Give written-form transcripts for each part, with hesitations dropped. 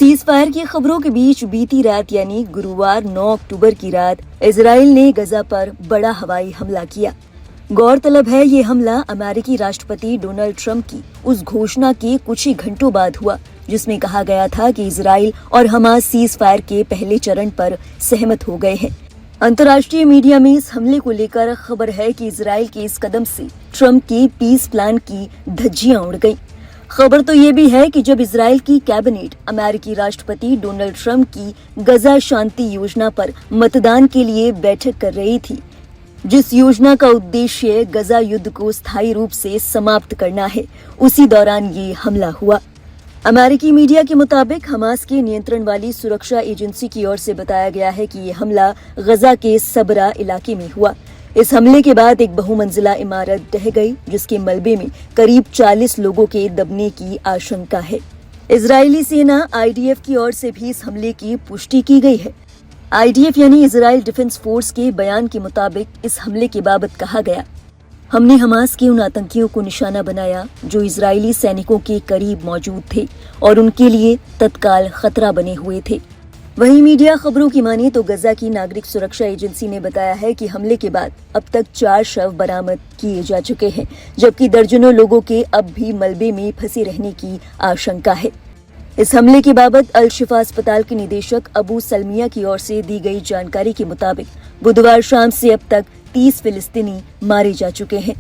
Cease fire की खबरों के बीच बीती रात यानी गुरुवार 9 अक्टूबर की रात इजराइल ने गजा पर बड़ा हवाई हमला किया। गौरतलब है ये हमला अमेरिकी राष्ट्रपति डोनाल्ड ट्रंप की उस घोषणा के कुछ ही घंटों बाद हुआ जिसमें कहा गया था कि इजराइल और हमास सीज फायर के पहले चरण पर सहमत हो गए हैं। अंतर्राष्ट्रीय मीडिया में इस हमले को लेकर खबर है कि इजराइल के इस कदम से ट्रंप के पीस प्लान की धज्जियां उड़ गईं। खबर तो ये भी है कि जब इजराइल की कैबिनेट अमेरिकी राष्ट्रपति डोनाल्ड ट्रंप की गजा शांति योजना पर मतदान के लिए बैठक कर रही थी, जिस योजना का उद्देश्य गजा युद्ध को स्थायी रूप से समाप्त करना है, उसी दौरान ये हमला हुआ। अमेरिकी मीडिया के मुताबिक हमास के नियंत्रण वाली सुरक्षा एजेंसी की ओर से बताया गया है कि ये हमला गजा के सबरा इलाके में हुआ। इस हमले के बाद एक बहुमंजिला इमारत ढह गई, जिसके मलबे में करीब 40 लोगों के दबने की आशंका है। इजरायली सेना आईडीएफ की ओर से भी इस हमले की पुष्टि की गई है। आईडीएफ यानी इजराइल डिफेंस फोर्स के बयान के मुताबिक इस हमले के बाबत कहा गया, हमने हमास के उन आतंकियों को निशाना बनाया जो इजरायली सैनिकों के करीब मौजूद थे और उनके लिए तत्काल खतरा बने हुए थे। वहीं मीडिया खबरों की माने तो गजा की नागरिक सुरक्षा एजेंसी ने बताया है कि हमले के बाद अब तक 4 शव बरामद किए जा चुके हैं, जबकि दर्जनों लोगों के अब भी मलबे में फंसे रहने की आशंका है। इस हमले के बाबत अल शिफा अस्पताल के निदेशक अबू सलमिया की ओर से दी गई जानकारी के मुताबिक बुधवार शाम से अब तक 30 फिलिस्तीनी मारे जा चुके हैं।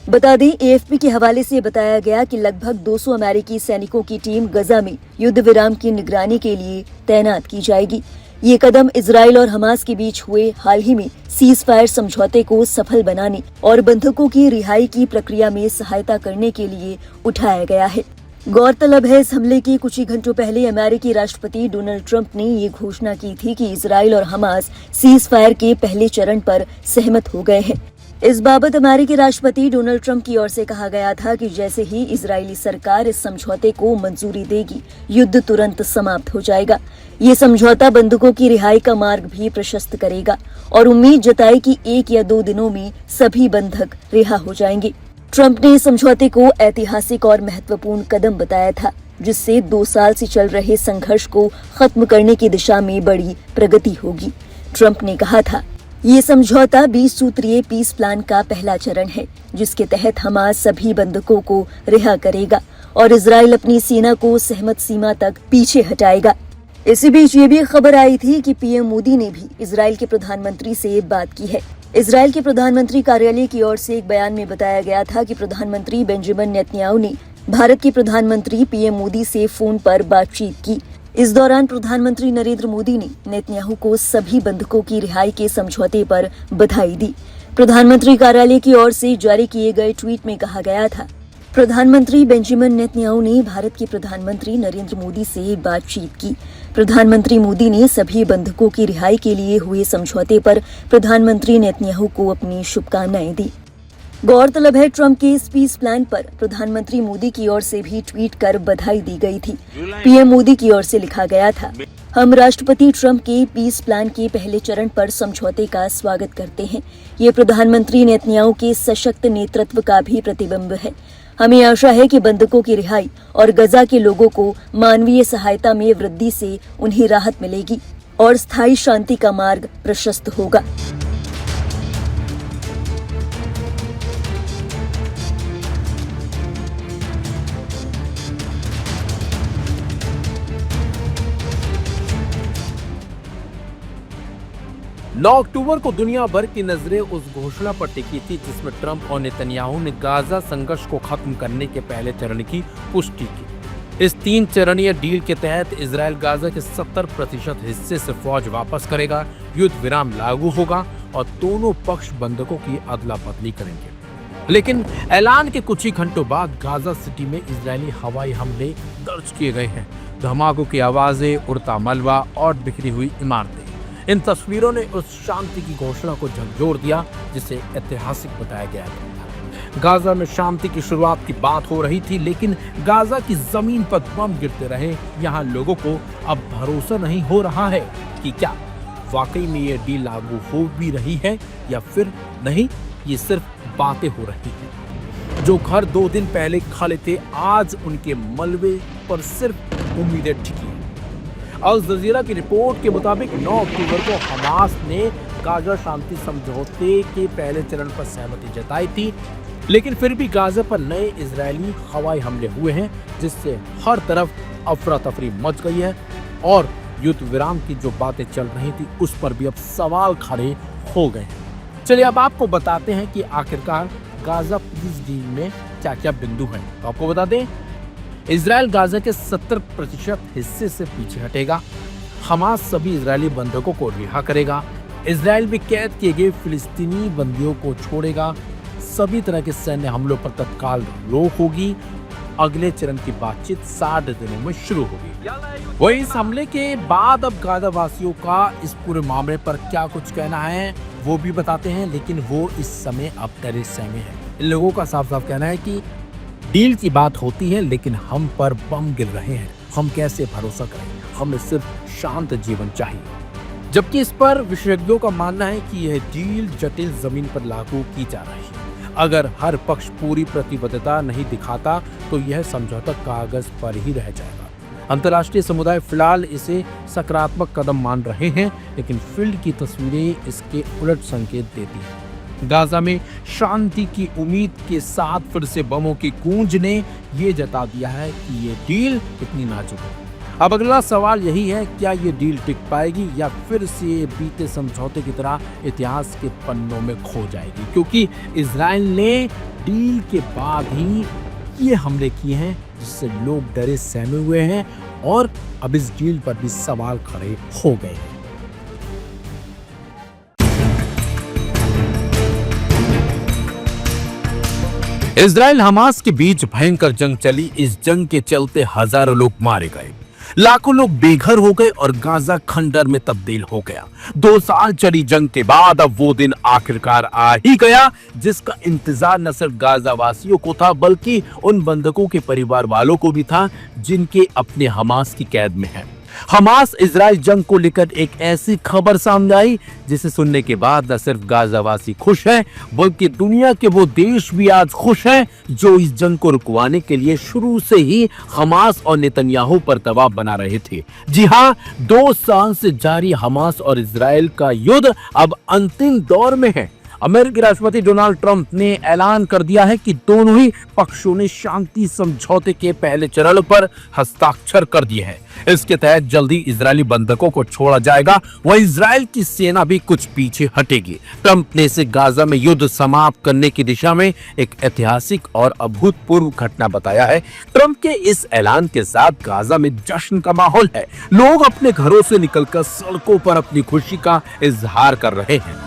बता दें, एएफपी के हवाले से बताया गया कि लगभग 200 अमेरिकी सैनिकों की टीम गजा में युद्ध विराम की निगरानी के लिए तैनात की जाएगी। ये कदम इजराइल और हमास के बीच हुए हाल ही में सीज फायर समझौते को सफल बनाने और बंधकों की रिहाई की प्रक्रिया में सहायता करने के लिए उठाया गया है। गौरतलब है, इस हमले के कुछ ही घंटों पहले अमेरिकी राष्ट्रपति डोनाल्ड ट्रंप ने ये घोषणा की थी कि इजराइल और हमास सीज फायर के पहले चरण पर सहमत हो गए हैं। इस बाबत अमेरिकी राष्ट्रपति डोनाल्ड ट्रंप की ओर से कहा गया था कि जैसे ही इजरायली सरकार इस समझौते को मंजूरी देगी, युद्ध तुरंत समाप्त हो जाएगा। ये समझौता बंधकों की रिहाई का मार्ग भी प्रशस्त करेगा और उम्मीद जताई कि 1 या 2 दिनों में सभी बंधक रिहा हो जाएंगे। ट्रंप ने इस समझौते को ऐतिहासिक और महत्वपूर्ण कदम बताया था, जिससे 2 साल से चल रहे संघर्ष को खत्म करने की दिशा में बड़ी प्रगति होगी। ट्रंप ने कहा था, ये समझौता 20 सूत्रीय पीस प्लान का पहला चरण है, जिसके तहत हमास सभी बंधकों को रिहा करेगा और इजराइल अपनी सेना को सहमत सीमा तक पीछे हटाएगा। इसी बीच ये भी खबर आई थी कि पीएम मोदी ने भी इजराइल के प्रधानमंत्री से बात की है। इजराइल के प्रधानमंत्री कार्यालय की ओर से एक बयान में बताया गया था कि प्रधानमंत्री बेंजामिन नेतन्याहू ने भारत के प्रधानमंत्री पीएम मोदी से फोन पर बातचीत की। इस दौरान प्रधानमंत्री नरेंद्र मोदी ने नेतन्याहू को सभी बंधकों की रिहाई के समझौते पर बधाई दी। प्रधानमंत्री कार्यालय की ओर से जारी किए गए ट्वीट में कहा गया था, प्रधानमंत्री बेंजामिन नेतन्याहू ने भारत के प्रधानमंत्री नरेंद्र मोदी से बातचीत की। प्रधानमंत्री मोदी ने सभी बंधकों की रिहाई के लिए हुए समझौते पर प्रधानमंत्री नेतन्याहू को अपनी शुभकामनाएं दी। गौरतलब है, ट्रंप के इस पीस प्लान पर प्रधानमंत्री मोदी की ओर से भी ट्वीट कर बधाई दी गई थी। पीएम मोदी की ओर से लिखा गया था, हम राष्ट्रपति ट्रंप के पीस प्लान के पहले चरण पर समझौते का स्वागत करते हैं। ये प्रधानमंत्री नेतन्याहू के सशक्त नेतृत्व का भी प्रतिबिंब है। हमें आशा है कि बंधकों की रिहाई और गजा के लोगों को मानवीय सहायता में वृद्धि से उन्हें राहत मिलेगी और स्थायी शांति का मार्ग प्रशस्त होगा। नौ अक्टूबर को दुनिया भर की नजरें उस घोषणा पर टिकी थी जिसमें ट्रंप और नेतन्याहू ने गाजा संघर्ष को खत्म करने के पहले चरण की पुष्टि की। इस 3 चरणीय डील के तहत इजराइल गाजा के 70% हिस्से से फौज वापस करेगा, युद्ध विराम लागू होगा और दोनों पक्ष बंधकों की अदला बदली करेंगे। लेकिन ऐलान के कुछ ही घंटों बाद गाजा सिटी में इजरायली हवाई हमले दर्ज किए गए हैं। धमाकों की आवाजें, उड़ता मलबा और बिखरी हुई इमारतें, इन तस्वीरों ने उस शांति की घोषणा को झकझोर दिया जिसे ऐतिहासिक बताया गया था। गाजा में शांति की शुरुआत की बात हो रही थी, लेकिन गाजा की जमीन पर बम गिरते रहे। यहाँ लोगों को अब भरोसा नहीं हो रहा है कि क्या वाकई में ये डील लागू हो भी रही है या फिर नहीं, ये सिर्फ बातें हो रही हैं। जो घर 2 दिन पहले खाली थे, आज उनके मलबे पर सिर्फ उम्मीदें टिकी। अल जजीरा की रिपोर्ट के मुताबिक 9 अक्टूबर को हमास ने गाजा शांति समझौते के पहले चरण पर सहमति जताई थी, लेकिन फिर भी गाजा पर नए इजरायली हवाई हमले हुए हैं, जिससे हर तरफ अफरा तफरी मच गई है और युद्ध विराम की जो बातें चल रही थी उस पर भी अब सवाल खड़े हो गए हैं। चलिए अब आपको बताते हैं कि आखिरकार गाजा पीस डील में क्या क्या बिंदु हैं। तो आपको बता दें, इजराइल गाजा के 70% हिस्से से पीछे हटेगा। हमास सभी इजरायली बंधकों को रिहा करेगा। इजराइल में कैद किए गए फिलिस्तीनी बंदियों को छोड़ेगा। सभी तरह के सैन्य हमलों पर तत्काल रोक होगी। अगले चरण की बातचीत 60 दिनों में शुरू होगी। वही इस हमले के बाद अब गाजा वासियों का इस पूरे मामले पर क्या कुछ कहना है वो भी बताते हैं, लेकिन वो इस समय अब डरे सहमे हैं। इन लोगों का साफ साफ कहना है कि डील की बात होती है लेकिन हम पर बम गिर रहे हैं, हम कैसे भरोसा करें, हमें सिर्फ शांत जीवन चाहिए। जबकि इस पर विशेषज्ञों का मानना है कि यह डील जटिल जमीन पर लागू की जा रही है। अगर हर पक्ष पूरी प्रतिबद्धता नहीं दिखाता तो यह समझौता कागज पर ही रह जाएगा। अंतर्राष्ट्रीय समुदाय फिलहाल इसे सकारात्मक कदम मान रहे हैं, लेकिन फील्ड की तस्वीरें इसके उलट संकेत देती हैं। गाजा में शांति की उम्मीद के साथ फिर से बमों की गूंज ने ये जता दिया है कि ये डील कितनी नाजुक है। अब अगला सवाल यही है, क्या ये डील टिक पाएगी या फिर से बीते समझौते की तरह इतिहास के पन्नों में खो जाएगी? क्योंकि इजराइल ने डील के बाद ही ये हमले किए हैं, जिससे लोग डरे सहमे हुए हैं और अब इस डील पर भी सवाल खड़े हो गए हैं। इजराइल हमास के बीच भयंकर जंग चली। इस जंग के चलते हजारों लोग मारे गए, लाखों लोग बेघर हो गए और गाजा खंडर में तब्दील हो गया। 2 साल चली जंग के बाद अब वो दिन आखिरकार आ ही गया, जिसका इंतजार न सिर्फ गाजा वासियों को था बल्कि उन बंधकों के परिवार वालों को भी था जिनके अपने हमास की कैद में हैं। हमास इजराइल जंग को लेकर एक ऐसी खबर सामने आई जिसे सुनने के बाद न सिर्फ गाजावासी खुश हैं बल्कि दुनिया के वो देश भी आज खुश हैं जो इस जंग को रुकवाने के लिए शुरू से ही हमास और नेतन्याहू पर दबाव बना रहे थे। जी हां, 2 साल से जारी हमास और इजराइल का युद्ध अब अंतिम दौर में है। अमेरिकी राष्ट्रपति डोनाल्ड ट्रंप ने ऐलान कर दिया है कि दोनों ही पक्षों ने शांति समझौते के पहले चरण पर हस्ताक्षर कर दिए हैं। इसके तहत जल्दी इजरायली बंधकों को छोड़ा जाएगा, वह इजराइल की सेना भी कुछ पीछे हटेगी। ट्रंप ने इसे गाजा में युद्ध समाप्त करने की दिशा में एक ऐतिहासिक और अभूतपूर्व घटना बताया है। ट्रंप के इस ऐलान के साथ गाजा में जश्न का माहौल है। लोग अपने घरों से निकलकर सड़कों पर अपनी खुशी का इजहार कर रहे हैं।